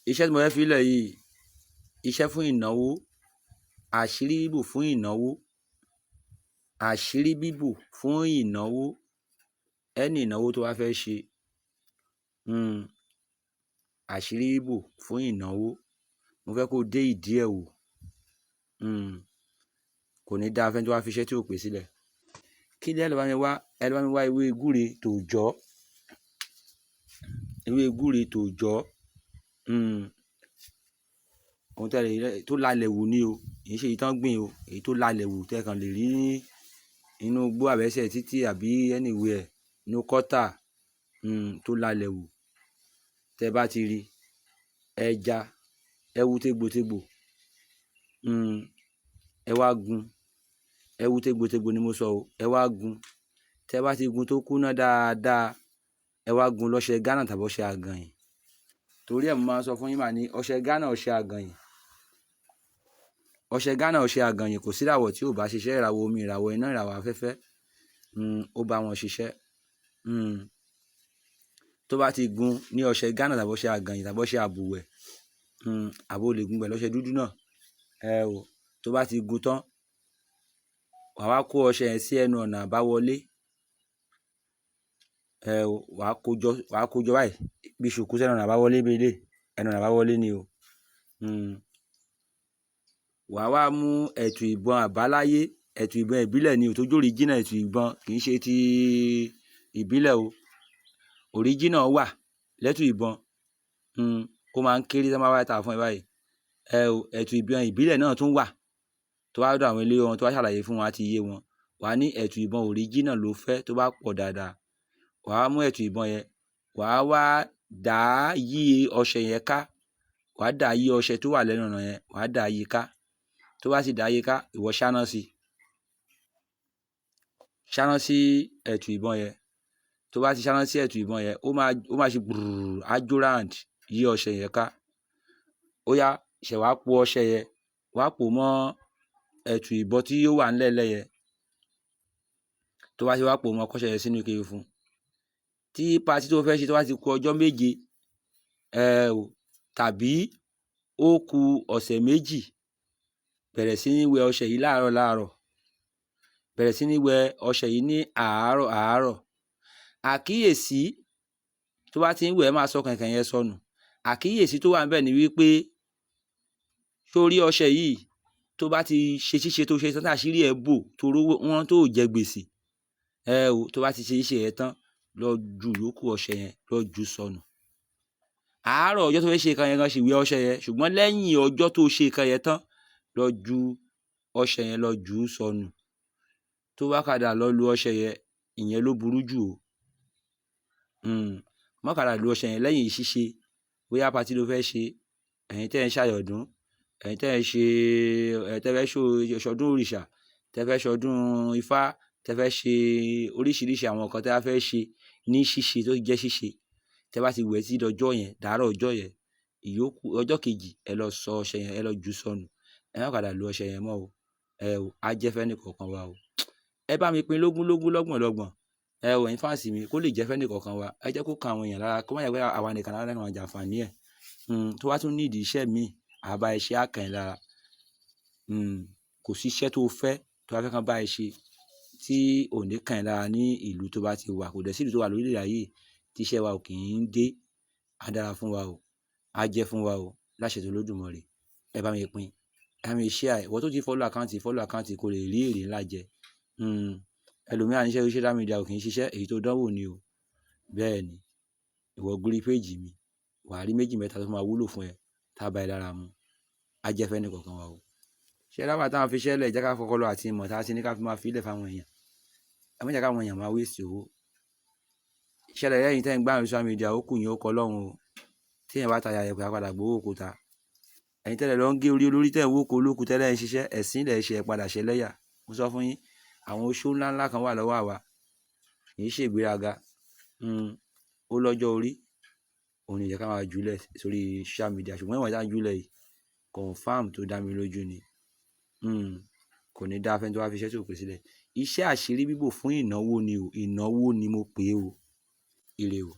iṣẹ́ tí mo fẹ́ fi lẹ̀ yìí iṣẹ́ fún ìnáwó, àṣírí bíbò fún ìnáwó, àṣírí bíbò fún ìnáwó, ẹni ìnáwó tó bá fẹ́ ṣe, àṣírí bíbò fún ìnáwó, mo fẹ́ kó dé ìdí ẹ̀ wò, kò ní dáa fẹ́ni tó wá fi iṣẹ́ tí ò pè sílẹ̀. Kí ni ẹ lọ bá mi wá? Ẹ lọ bá mi wá ewé gúre tòòjọ́, ewé gúre tòòjọ́, ohun tẹ́lẹ̀ tó lálẹ́ wù ní o, kì í ṣe èyí tán gbìn o, èyí tó lálẹ́ wù tẹ́ kàn lè rí inú igbó àbẹ́sẹ̀ títí àbí anywhere inú kọ́tà, tó lálẹ́ wù. Tẹ́ bá ti rí ẹja, ẹ wú tégbòtégbò, ẹ wá gun, ẹ wú tégbòtégbò ni mo sọ o, ẹ wá gun. Tẹ́ bá ti gun tó kúná dáadáa, ẹ wá gun lọ́ṣẹ Ghana tàbí ọṣẹ àgànyìn. Torí ẹ̀ mo máa ń sọ fún yín mà ní ọṣẹ Ghana, ọṣẹ àgànyìn. Ọṣẹ Ghana, ọṣẹ àgànyìn kò sí ìràwọ̀ tí ò bá ṣiṣẹ́, ìràwọ̀ omi, ìràwọ̀ iná, ìràwọ̀ afẹ́fẹ́, ó bá wọn ṣiṣẹ́. Tó bá ti gun ní ọṣẹ Ghana tàbí ọṣẹ àgànyìn tàbí ọṣẹ àbùwẹ̀, àbó lè gun pẹ̀lú ọṣẹ dúdú náà, tó bá ti gun tán, wàá wá kó ọṣẹ yẹn sí ẹnu ọ̀nà àbáwọlé, wàá kójọ báyìí bí ṣùkú sẹ́nu ọ̀nà àbáwọlé bí ilé, ẹnu ọ̀nà àbáwọlé ni o. Wàá wá mú ẹ̀tù ìbọn àbáláyé, ẹ̀tù ìbọn ìbílẹ̀ ni o, tó jó original ẹ̀tù ìbọn, kì í ṣe ti ìbílẹ̀ o. Original wà lẹ́tù ìbọn, ó máa ń kéré tí wọ́n bá wá tà fún ẹ báyìí. Ẹ̀tù ìbọn ìbílẹ̀ náà tún wà, tó bá dọ̀ àwọn ilé wọn tó bá ṣàlàyé fún wọn á ti yé wọn. Wàá ní ẹ̀tù ìbọn original ló fẹ́ tó bá pọ̀ dáadáa. Wàá mú ẹ̀tù ìbọn yẹn, wàá wá dà á yí ọṣẹ yẹn ká, wàá dà á yí ọṣẹ tó wà lẹ́nu ọ̀nà yẹn, wàá dà á yí ká. Tó bá sì dà á yí ká, ìwọ ṣáná sí, ṣáná sí ẹ̀tù ìbọn yẹn. Tó bá ti ṣáná sí ẹ̀tù ìbọn yẹn, ó máa ṣe gbùrù, á jó round yí ọṣẹ yẹn ká. Ó yá, ṣẹ̀ wá po ọṣẹ yẹn, wàá pò mọ́ ẹ̀tù ìbọn tí ó wà ńlẹ̀ẹ́lẹ̀ yẹn. Tó bá ti wá pò mọ́, kọ́ṣẹ yẹn sínú ike fún. Tí patí tó fẹ́ ṣe tó bá ti kù ọjọ́ méje, tàbí ó kù ọ̀sẹ̀ méjì, bẹ̀rẹ̀ sí ní wẹ ọṣẹ yìí láàárọ̀, bẹ̀rẹ̀ sí ní wẹ ọṣẹ yìí ní àárọ̀. Àkíyèsí tó bá ti ń wẹ̀ máa sọ kànkàn yẹn sọnù. Àkíyèsí tó wà níbẹ̀ ni wípé sórí ọṣẹ yìí tó bá ti ṣe ṣíṣe tó ṣe tán àṣírí ẹ̀ bò toró wọn tó jẹ gbèsè, tó bá ti ṣe ṣíṣe yẹn tán, lọ ju yòókù ọṣẹ yẹn, lọ ju sọnù. Àárọ̀ ọjọ́ tó fẹ́ ṣe kan yẹn kan sì wẹ ọṣẹ yẹn, ṣùgbọ́n lẹ́yìn ọjọ́ tó ṣe kan yẹn tán, lọ ju ọṣẹ yẹn, lọ jù ú sọnù. Tó bá kàdà lọ lu ọṣẹ yẹn, ìyẹn ló burú jù o. Má kàdà lu ọṣẹ yẹn lẹ́yìn ṣíṣe, bóyá patí ló fẹ́ ṣe, ẹ̀yin tẹ́ ẹ̀ ń ṣàyọ̀dún, ẹ̀yin tẹ́ ẹ̀ ń ṣe, tẹ́ fẹ́ ṣọdún òrìṣà, tẹ́ fẹ́ ṣọdún ifá, tẹ́ fẹ́ ṣe oríṣiríṣi àwọn nǹkan tẹ́ bá fẹ́ ṣe ní ṣíṣe tó jẹ́ ṣíṣe. Tẹ́ bá ti wẹ̀ sí ọjọ́ yẹn, dàárọ̀ ọjọ́ yẹn, ìyókù ọjọ́ kejì ẹ lọ sọ ọṣẹ yẹn, ẹ lọ jù sọnù. Ẹ má kàdà lu ọṣẹ yẹn mọ́ o. Á jẹ́ fẹ́ni kọ̀ọ̀kan wa o. Ẹ bá mi pín lógún, lọ́gbọ̀n. Ẹ̀yin fáǹsì mi, kó lè jẹ́ fẹ́ni kọ̀ọ̀kan wa. Ẹ jẹ́ kó kan àwọn èèyàn lára, kó má jẹ́ pé àwa nìkan la máa jàǹfààní ẹ̀. Tó bá tún nídìí iṣẹ́ mi, àbá ẹ ṣe á kàn ẹ́ lára. Kò sí iṣẹ́ tó fẹ́ tó bá fẹ́ kán bá ẹ ṣe tí ò ní kàn ẹ́ lára ní ìlú tó bá ti wà. Kò dẹ̀ sí ìlú tó wà lórílẹ̀ ayé tí iṣẹ́ wa ò kì í dé. Á dára fún wa o, á jẹ́ fún wa o, láṣẹ ti Olódùmarè. Ẹ bá mi pín, ẹ bá mi share. Ìwọ tó ti follow àkáǹtì kó lè rí èrè ńlá jẹ. Ẹlòmíràn ní iṣẹ́ orí social media ò kì í ṣiṣẹ́, èyí tó dánwò ni o. Bẹ́ẹ̀ ni, ìwọ gorí péèjì mi, wàá rí 2 mẹ́ta tó máa wúlò fún ẹ, tá bá ẹ lára mu. Á jẹ́ fẹ́ni kọ̀ọ̀kan wa o. Ṣé láwà táwọn fi ṣẹlẹ̀ jẹ́ ká fọkọ́ lọ àti ìmọ̀ tá a ti ní ká fi máa fi ilẹ̀ fáwọn èèyàn. Ẹ má jẹ́ káwọn èèyàn máa waste owó. Ìṣẹ̀lẹ̀ lẹ́yìn tẹ́ ń gbá social media ó kù yín ó kọ́ lọ́hùn o. Tí èèyàn bá tajà yẹ̀pẹ̀ á padà gbowó òkúta. Ẹ̀yin tẹ́lẹ̀ lọ ń gé orí olórí tẹ́ ń wó ko olókùn tẹ́lẹ̀ ń ṣiṣẹ́, ẹ̀sìn ilẹ̀ ṣe ẹ̀ padà ṣẹlẹ́yà. Mo sọ fún yín, àwọn oṣó ńláńlá kan wà lọ́wọ́ àwa, kì í ṣe ìgbéraga. Ó lọ́jọ́ orí, òun ìjẹ́ ká máa jùlẹ̀ sórí social media, ṣùgbọ́n ìwọ̀n ìta jùlẹ̀ yìí confirm tó dá mi lójú ni. Kò ní dá fẹ́ni tó wá fi iṣẹ́ tí ò pè sílẹ̀. Iṣẹ́ àṣírí bíbò fún ìnáwó ni o, ìnáwó ni mo pè é o. Ire o.